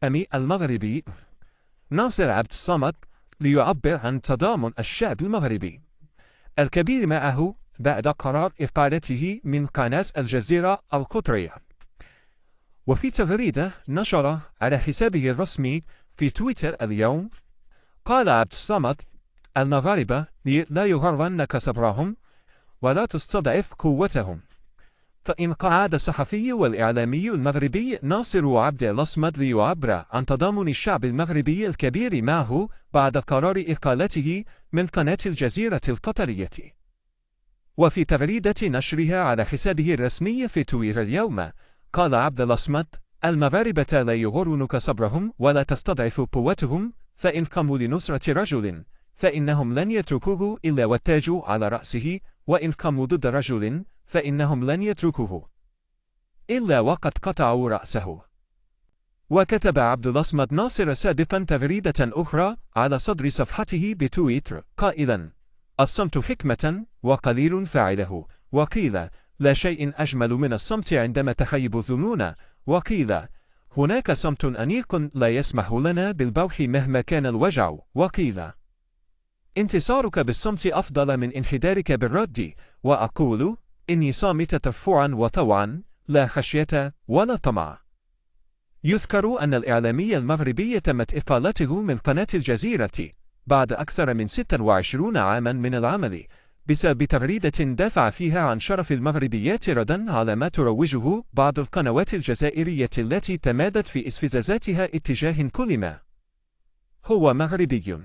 المغربي ناصر عبد الصمد ليعبر عن تضامن الشعب المغربي الكبير معه بعد قرار إقالته من قناة الجزيرة القطرية. وفي تغريدة نشر على حسابه الرسمي في تويتر اليوم، قال عبد الصمد: المغاربة لا يغرنك صبرهم ولا تستضعف قوتهم. فإن قعد الصحفي والإعلامي المغربي ناصر عبد الصمد ليعبر عن تضامن الشعب المغربي الكبير معه بعد قرار إقالته من قناة الجزيرة القطرية. وفي تغريدة نشرها على حسابه الرسمي في تويتر اليوم، قال عبد الصمد: المغاربة لا يغرنك صبرهم ولا تستضعف قوتهم، فإن قاموا لنصرة رجل فإنهم لن يتركوه إلا والتاج على رأسه، وإن قاموا ضد رجل فإنهم لن يتركوه إلا وقد قطعوا رأسه. وكتب عبد الصمد ناصر سابقا تغريدة أخرى على صدر صفحته بتويتر قائلا: الصمت حكمة وقليل فاعله، وقيل لا شيء أجمل من الصمت عندما تخيب الظنون، وقيل هناك صمت أنيق لا يسمح لنا بالبوح مهما كان الوجع، وقيل انتصارك بالصمت أفضل من انحدارك بالرد، وأقول إني صامت تفوعا وطوعا لا خشية ولا طمع. يذكر أن الإعلامي المغربي تمت إقالته من قناة الجزيرة بعد أكثر من 26 عاما من العمل بسبب تغريدة دافع فيها عن شرف المغربيات ردا على ما تروجه بعض القنوات الجزائرية التي تمادت في استفزازاتها اتجاه كل ما هو مغربي.